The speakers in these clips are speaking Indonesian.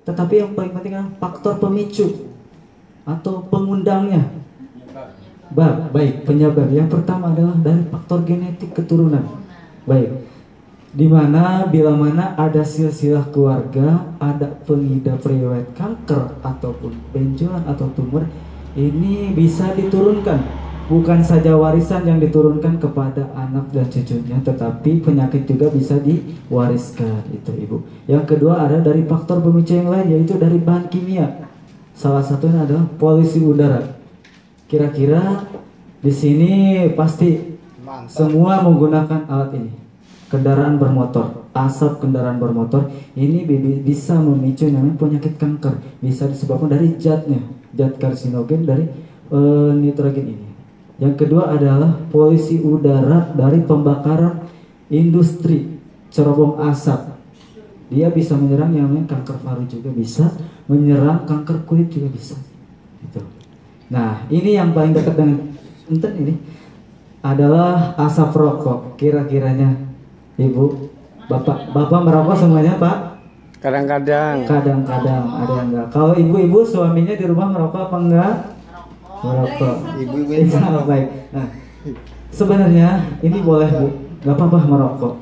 Tetapi yang paling penting adalah faktor pemicu atau pengundangnya. Baik, penyebab yang pertama adalah dari faktor genetik keturunan. Baik, dimana bila mana ada silsilah keluarga, ada pengidap riwayat kanker ataupun benjolan atau tumor, ini bisa diturunkan. Bukan saja warisan yang diturunkan kepada anak dan cucunya, tetapi penyakit juga bisa diwariskan, itu Ibu. Yang kedua ada dari faktor pemicu yang lain, yaitu dari bahan kimia. Salah satunya adalah polusi udara. Kira-kira di sini pasti semua menggunakan alat ini. Kendaraan bermotor, asap kendaraan bermotor ini bisa memicu namanya penyakit kanker. Bisa disebabkan dari zat karsinogen dari nitrogen ini. Yang kedua adalah polusi udara dari pembakaran industri, cerobong asap. Dia bisa menyerang yang namanya kanker paru juga bisa, menyerang kanker kulit juga bisa. Gitu. Nah, ini yang paling dekat dengan enten ini adalah asap rokok. Kira-kiranya Ibu, Bapak merokok semuanya, Pak? Kadang-kadang. Kadang-kadang, ada yang enggak. Kalau ibu-ibu suaminya di rumah merokok apa enggak? Merokok. Ibu-ibu baik. Nah, sebenarnya ini boleh Bu, nggak apa-apa merokok.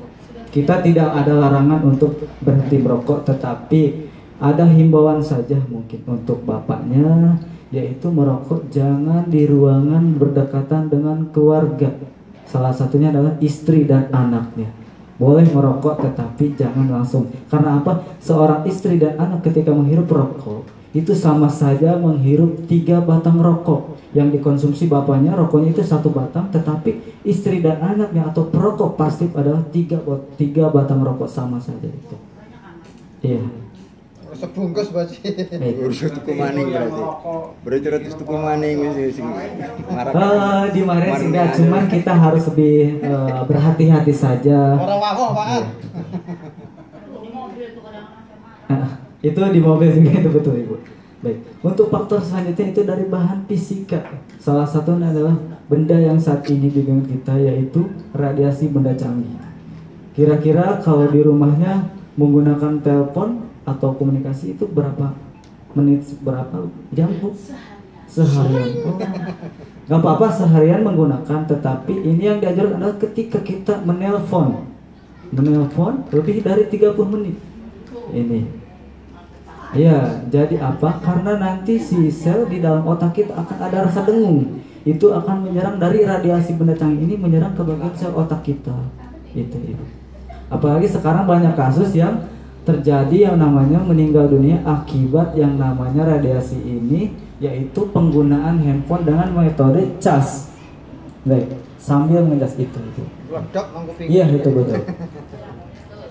Kita tidak ada larangan untuk berhenti merokok, tetapi ada himbauan saja mungkin untuk bapaknya, yaitu merokok jangan di ruangan berdekatan dengan keluarga. Salah satunya adalah istri dan anaknya. Boleh merokok tetapi jangan langsung. Karena apa? Seorang istri dan anak ketika menghirup rokok itu sama saja menghirup 3 batang rokok. Yang dikonsumsi bapaknya rokoknya itu 1 batang, tetapi istri dan anaknya atau perokok pasif adalah 3 batang rokok, sama saja itu. Iya. Sebungkus baci. Urus tuku maning berarti. Berarti ratus tuku maning sing di Marin sih enggak, cuman kita harus lebih berhati-hati saja. Orang wawah, Pak. Itu di mobil juga itu betul Ibu. Baik. Untuk faktor selanjutnya itu dari bahan fisika. Salah satunya adalah benda yang saat ini di dunia kita, yaitu radiasi benda canggih. Kira-kira kalau di rumahnya menggunakan telepon atau komunikasi itu berapa menit, berapa jam Bu? Seharian. Gak apa-apa seharian menggunakan, tetapi ini yang diajarkan adalah ketika kita menelpon lebih dari 30 menit. Ini. Ya, jadi apa? Karena nanti si sel di dalam otak kita akan ada rasa dengung. Itu akan menyerang dari radiasi benda canggih ini, menyerang ke bagian sel otak kita. Itu. Apalagi sekarang banyak kasus yang terjadi yang namanya meninggal dunia akibat yang namanya radiasi ini, yaitu penggunaan handphone dengan metode cas. Baik, sambil ngecas itu. Iya, itu betul.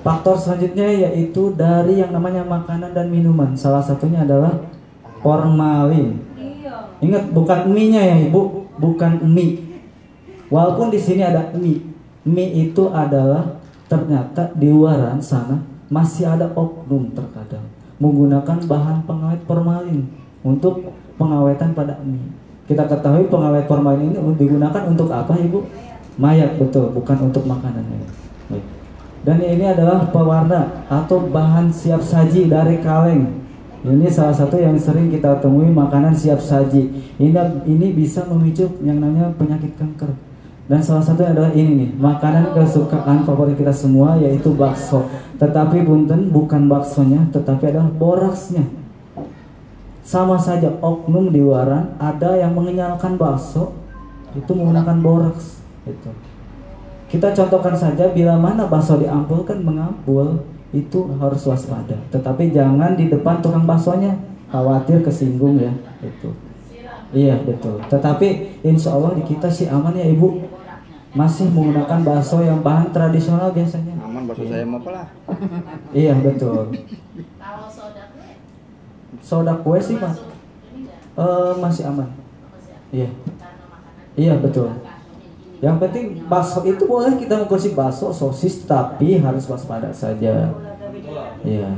Faktor selanjutnya yaitu dari yang namanya makanan dan minuman. Salah satunya adalah formalin. Ingat, bukan mie-nya ya Ibu, bukan mie. Walaupun di sini ada mie. Mie itu adalah ternyata di luaran sana masih ada oknum terkadang menggunakan bahan pengawet formalin untuk pengawetan pada mie. Kita ketahui pengawet formalin ini digunakan untuk apa Ibu? Mayat, betul, bukan untuk makanan. Baik. Dan ini adalah pewarna atau bahan siap saji dari kaleng. Ini salah satu yang sering kita temui makanan siap saji. Ini bisa memicu yang namanya penyakit kanker. Dan salah satunya adalah ini nih, makanan kesukaan favorit kita semua, yaitu bakso. Tetapi punten, bukan baksonya, tetapi adalah boraksnya. Sama saja, oknum di luaran ada yang mengenyalkan bakso itu menggunakan boraks. Itu. Kita contohkan saja, bila mana bakso diampulkan mengampul, itu harus waspada. Tetapi jangan di depan tukang baksonya, khawatir kesinggung ya. Itu. Iya betul. Tetapi insya Allah di kita sih aman ya Ibu. Masih menggunakan bakso yang bahan tradisional biasanya. Aman, bakso saya mau lah. Iya betul. Kalau soda kue? Soda kue sih masih aman. Iya. Iya betul. Yang penting bakso itu boleh kita mengkonsumsi bakso, sosis, tapi harus waspada saja. Iya.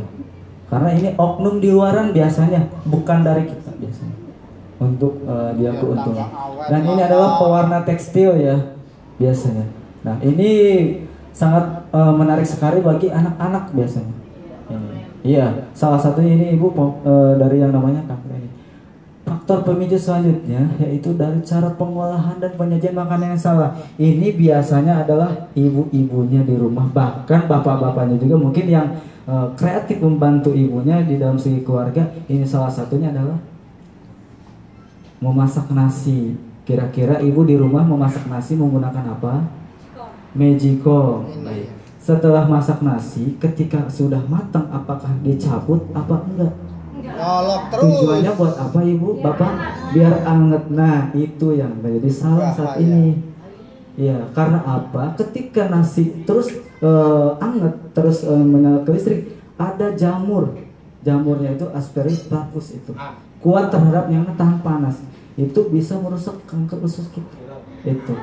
Karena ini oknum di luaran biasanya, bukan dari kita biasanya. Untuk dia keuntungan. Dan ini adalah pewarna tekstil ya biasanya. Nah ini sangat menarik sekali bagi anak-anak biasanya. Ini. Iya, salah satunya ini ibu dari yang namanya kanker ini. Faktor pemicu selanjutnya yaitu dari cara pengolahan dan penyajian makanan yang salah. Ini biasanya adalah ibu-ibunya di rumah, bahkan bapak-bapaknya juga mungkin yang kreatif membantu ibunya di dalam segi keluarga. Ini salah satunya adalah memasak nasi. Kira-kira ibu di rumah memasak nasi menggunakan apa? Magicom. Baik. Setelah masak nasi, ketika sudah matang, apakah dicabut apa enggak? Nyolok terus. Tujuannya buat apa ibu, bapak? Biar anget. Nah itu yang menjadi salah saat ini. Ya, karena apa? Ketika nasi terus anget, terus menyala ke listrik, ada jamur. Jamurnya itu Aspergillus itu kuat terhadap yang tahan panas. Itu bisa merusak kanker usus kita. Itu.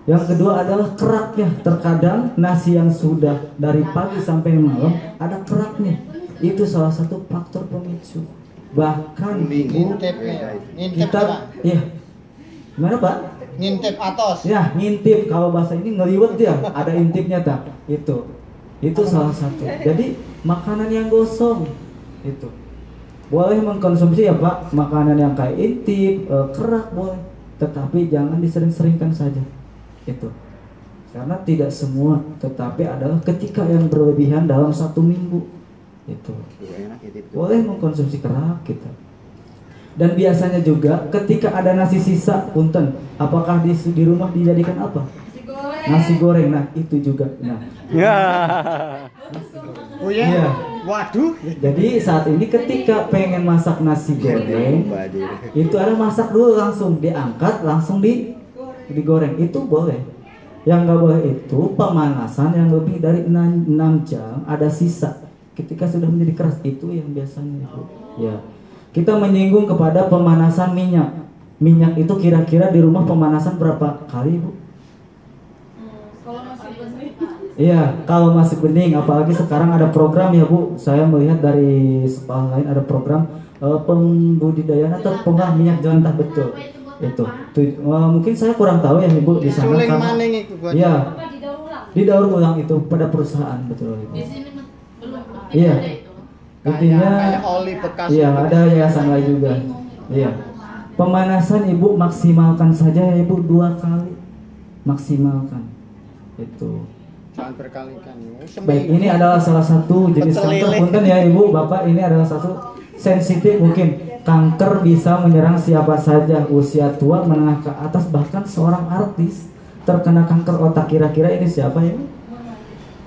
Yang kedua adalah keraknya. Terkadang nasi yang sudah dari pagi sampai malam ada keraknya. Itu salah satu faktor pemicu. Bahkan Ngintipnya. Ngintip kita, ya, gimana Pak? Ngintip atas. Ya, ngintip. Kalau bahasa ini ngeliwet ya, ada intipnya tak? Itu salah satu. Jadi makanan yang gosong itu boleh mengkonsumsi ya Pak, makanan yang kayak intip, kerak boleh, tetapi jangan disering-seringkan saja. Itu karena tidak semua, tetapi adalah ketika yang berlebihan dalam 1 minggu itu boleh mengkonsumsi kerak kita. Dan biasanya juga ketika ada nasi sisa, punten, apakah di rumah dijadikan apa? Nasi goreng. Nah itu juga. Nah Oh ya? iya. Waduh. Jadi saat ini ketika pengen masak nasi goreng, itu ada masak dulu langsung diangkat langsung digoreng, itu boleh. Yang nggak boleh itu pemanasan yang lebih dari 6 jam ada sisa. Ketika sudah menjadi keras, itu yang biasanya itu. Ya, kita menyinggung kepada pemanasan minyak. Minyak itu kira-kira di rumah pemanasan berapa kali Bu? Kalau masih bening. Iya, kalau masih bening, apalagi sekarang ada program ya Bu. Saya melihat dari sekolah lain ada program pembudidayaan atau pengolah minyak jelantah, betul. Itu mungkin saya kurang tahu ya Ibu di sana karena iya didaur ulang itu pada perusahaan, betul Ibu. Di sini belum Iya. ada itu. Intinya kayak oli bekas. iya ada yayasan lain juga. Iya. Pemanasan Ibu maksimalkan saja ya Ibu 2 kali. Maksimalkan. Itu. Jangan berkali-kali. Baik, ini adalah salah satu jenis kanker, punten ya Ibu, Bapak, ini adalah satu sensitif mungkin. Kanker bisa menyerang siapa saja, usia tua, menengah ke atas, bahkan seorang artis terkena kanker otak. Kira-kira ini siapa ya?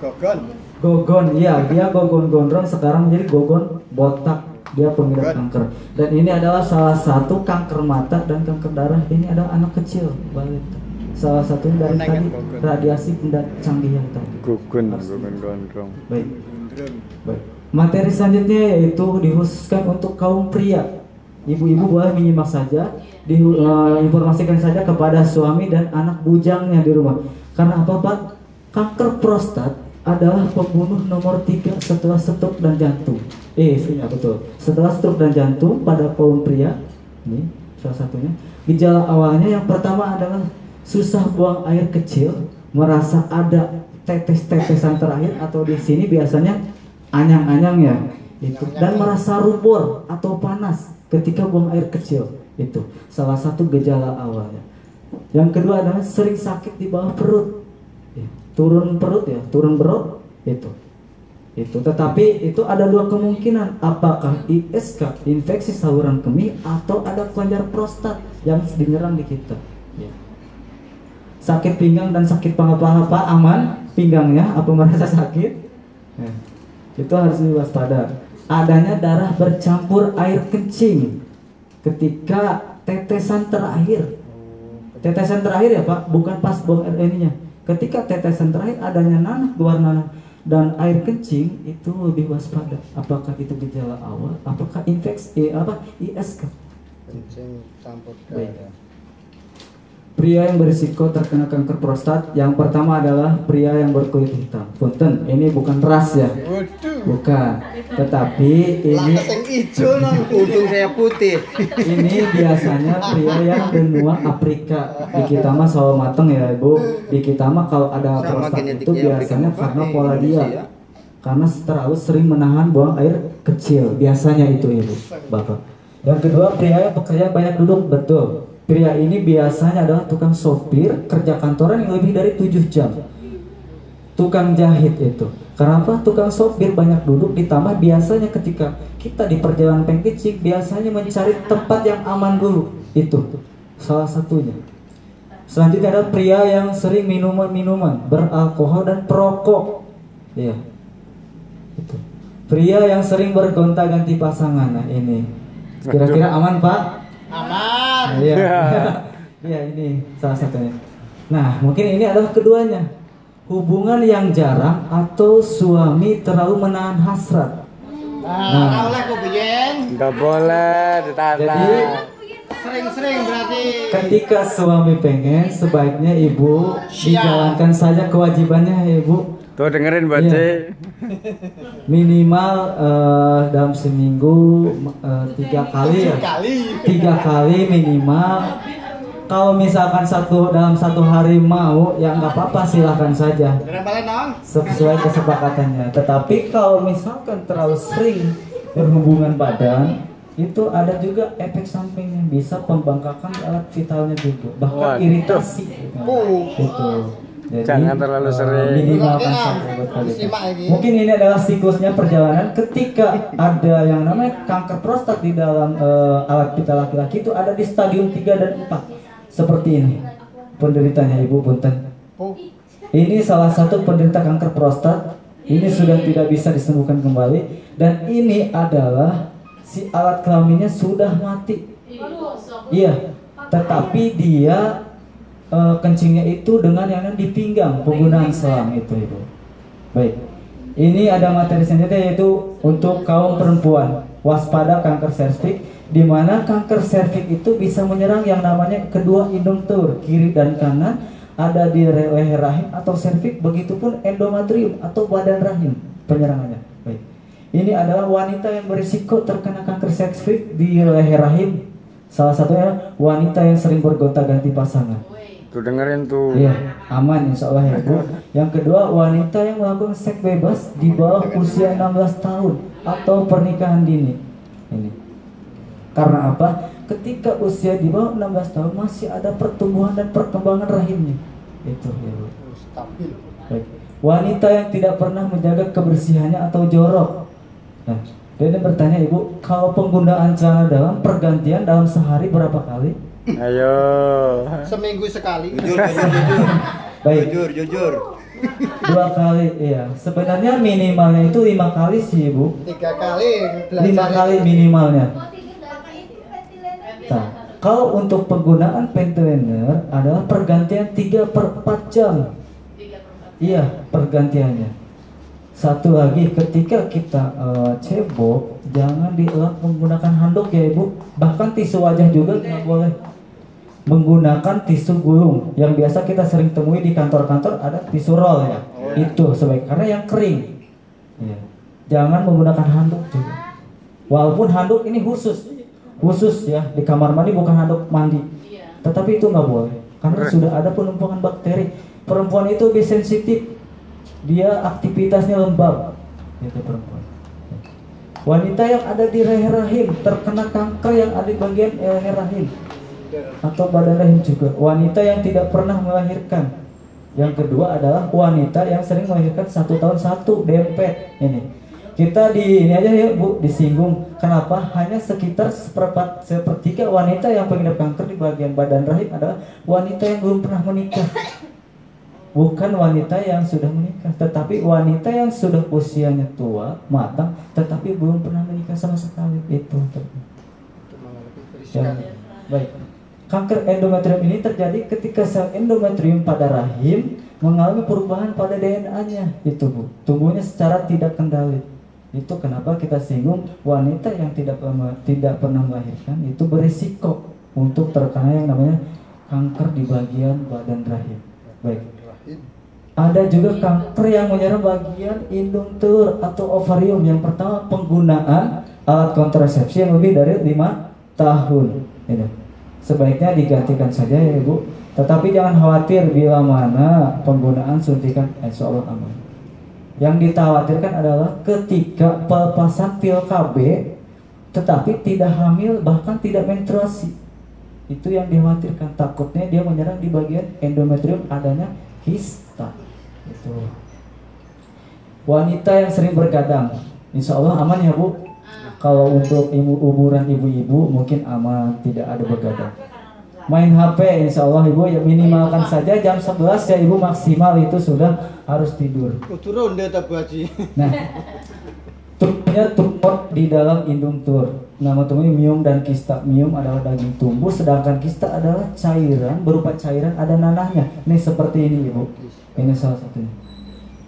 Gogon. Gogon, iya, dia Gogon Gondrong sekarang menjadi Gogon botak. Dia pengidap kanker. Dan ini adalah salah satu kanker mata dan kanker darah. Ini adalah anak kecil, balita. Salah satu dari tadi radiasi benda canggih yang tadi. Gogon gondrong. Baik. Baik. Materi selanjutnya yaitu dikhususkan untuk kaum pria. Ibu-ibu boleh menyimak saja, informasikan saja kepada suami dan anak bujangnya di rumah. Karena apa Pak? Kanker prostat adalah pembunuh nomor 3 setelah stroke dan jantung. Iya betul. Setelah stroke dan jantung pada kaum pria, ini salah satunya. Gejala awalnya yang pertama adalah susah buang air kecil, merasa ada tetes-tetesan terakhir atau di sini biasanya anyang-anyang ya, itu, dan merasa rubor atau panas ketika buang air kecil. Itu salah satu gejala awalnya. Yang kedua adalah sering sakit di bawah perut, ya, turun perut ya, turun berat itu. Tetapi itu ada 2 kemungkinan, apakah ISK, infeksi saluran kemih, atau ada kelenjar prostat yang dinyerang di kita. Ya. Sakit pinggang dan sakit paha aman pinggangnya, apa merasa sakit? Ya. Itu harus diwaspada. Adanya darah bercampur air kencing ketika tetesan terakhir. Tetesan terakhir ya Pak, bukan pas buang air ininya. Ketika tetesan terakhir adanya nanah, keluar nanah dan air kencing, itu lebih waspada. Apakah itu gejala awal? Apakah infeksi ISK? Kencing campur Baik. darah. Pria yang berisiko terkena kanker prostat yang pertama adalah pria yang berkulit hitam. Punten, ini bukan ras ya, Waduh. bukan. Tetapi ini Lah sing ijo nang Untung saya putih. ini biasanya pria yang benua Afrika. Di kita mah sawo mateng ya Ibu. Di kita mah kalau ada Sama prostat itu genetiknya Afrika biasanya apa? karena Di pola dia. Indonesia. karena terlalu sering menahan buang air kecil. Biasanya itu ibu, bapak. Yang kedua, pria yang bekerja banyak duduk. Betul. Pria ini biasanya adalah tukang sopir, kerja kantoran yang lebih dari 7 jam. Tukang jahit itu. Kenapa? Tukang sopir banyak duduk, ditambah biasanya ketika kita di perjalanan pengkicik, biasanya mencari tempat yang aman dulu. Itu salah satunya. Selanjutnya ada pria yang sering minuman-minuman beralkohol dan perokok. Iya. Itu. Pria yang sering bergonta-ganti pasangan. Nah, ini. Kira-kira aman, Pak? Aman. Nah, iya. Iya, ini salah satunya. Nah, mungkin ini adalah keduanya. Hubungan yang jarang atau suami terlalu menahan hasrat. Nah, oleh kok biyen. Nggak boleh ditata. Jadi Sering-sering berarti. ketika suami pengen, sebaiknya ibu dijalankan saja kewajibannya ya, ibu. Tuh dengerin Mbak Iya. C. Minimal dalam seminggu 3 kali ya. 3 kali minimal. Kalau misalkan dalam satu hari mau, ya nggak apa-apa, silahkan saja Balen dong. sesuai kesepakatannya. Tetapi kalau misalkan terlalu sering berhubungan badan, itu ada juga efek sampingnya, bisa pembengkakan di alat vitalnya juga, bahkan Waduh. iritasi. Itu. Jadi, Jangan terlalu sering. minimalkan sampai berkali. Simak ini. Mungkin ini adalah siklusnya perjalanan ketika ada yang namanya kanker prostat di dalam alat vital laki-laki, itu ada di stadium 3 dan 4. Seperti ini penderitanya, ibu punten. Ini salah satu penderita kanker prostat. Ini sudah tidak bisa disembuhkan kembali, dan ini adalah si alat kelaminnya sudah mati. Iya, tetapi dia kencingnya itu dengan yang di pinggang, penggunaan selang itu, ibu. Baik, ini ada materi selanjutnya, yaitu untuk kaum perempuan. Waspada kanker serviks, di mana kanker serviks itu bisa menyerang yang namanya kedua induktur, kiri dan kanan, ada di leher rahim atau serviks, begitupun endometrium atau badan rahim penyerangannya. Baik. Ini adalah wanita yang berisiko terkena kanker serviks di leher rahim. Salah satunya wanita yang sering bergonta-ganti pasangan. Tuh dengerin tuh. Iya, aman insya Allah ya, Bu. Yang kedua, wanita yang melakukan seks bebas di bawah usia 16 tahun atau pernikahan dini. Ini. Karena apa? Ketika usia di bawah 16 tahun masih ada pertumbuhan dan perkembangan rahimnya. Itu ya, Bu. Stabil. Baik. Wanita yang tidak pernah menjaga kebersihannya atau jorok. Nah, dia bertanya, Ibu, kalau penggunaan celana dalam pergantian dalam sehari berapa kali? Ayo. Seminggu sekali. Baik. Jujur. 2 kali, iya. Sebenarnya minimalnya itu 5 kali sih, Ibu. 3 kali. 5 kali minimalnya. Nah, kalau untuk penggunaan panty liner adalah pergantian 3/4 jam. Iya, pergantiannya. Satu lagi, ketika kita cebok, jangan dielak menggunakan handuk ya, Ibu. Bahkan tisu wajah juga nggak boleh. Menggunakan tisu gulung yang biasa kita sering temui di kantor-kantor, ada tisu roll ya. Itu sebaik, karena yang kering. Iya. Jangan menggunakan handuk juga. Walaupun handuk ini khusus ya, di kamar mandi, bukan handuk mandi. Tetapi itu nggak boleh karena sudah ada penumpukan bakteri. Perempuan itu lebih sensitif, dia aktivitasnya lembab. Itu perempuan. Wanita yang ada di leher rahim terkena kanker yang ada di bagian leher rahim atau badan rahim juga. Wanita yang tidak pernah melahirkan. Yang kedua adalah wanita yang sering melahirkan 1 tahun 1 dempet. Ini kita ini aja ya, Bu, disinggung. Kenapa? Hanya sekitar sepertiga wanita yang pengidap kanker di bagian badan rahim adalah wanita yang belum pernah menikah. Bukan wanita yang sudah menikah, tetapi wanita yang sudah usianya tua, matang, tetapi belum pernah menikah sama sekali. Itu. Ya. Baik. Kanker endometrium ini terjadi ketika sel endometrium pada rahim mengalami perubahan pada DNA-nya. Itu, Bu. Tumbuhnya secara tidak kendali. Itu kenapa kita singgung wanita yang tidak pernah melahirkan itu berisiko untuk terkena yang namanya kanker di bagian badan rahim. Baik. Ada juga kanker yang menyerang bagian indung telur atau ovarium. Yang pertama, penggunaan alat kontrasepsi yang lebih dari 5 tahun. Ini. Sebaiknya digantikan saja ya, Ibu. Tetapi jangan khawatir bila mana penggunaan suntikan, insya Allah aman. Yang dikhawatirkan adalah ketika pelepasan pil KB tetapi tidak hamil bahkan tidak menstruasi. Itu yang dikhawatirkan, takutnya dia menyerang di bagian endometrium adanya kista. Itu. Wanita yang sering bergadang, insya Allah aman ya Bu. Kalau untuk umuran ibu-ibu mungkin aman, tidak ada begadang. Main HP insya Allah Ibu ya minimalkan saja jam 11 ya Ibu, maksimal itu sudah harus tidur. Turun dia tak baji. Nah, tumornya tumor di dalam indung tur. Nama tumornya miom dan kista. Miom adalah daging tumbuh, sedangkan kista adalah cairan, berupa cairan ada nanahnya. Ini seperti ini Ibu. Ini salah satunya.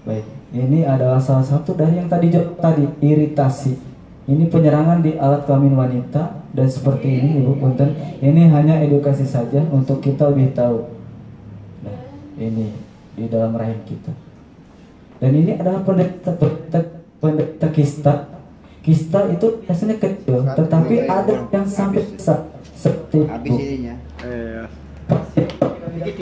Baik, ini adalah salah satu dari yang tadi iritasi. Ini penyerangan di alat kelamin wanita dan seperti ini Ibu punten. Ini hanya edukasi saja untuk kita lebih tahu. Nah, ini di dalam rahim kita. Dan ini adalah penderita kista. Kista itu biasanya kecil, tetapi ada yang sampai besar seperti itu.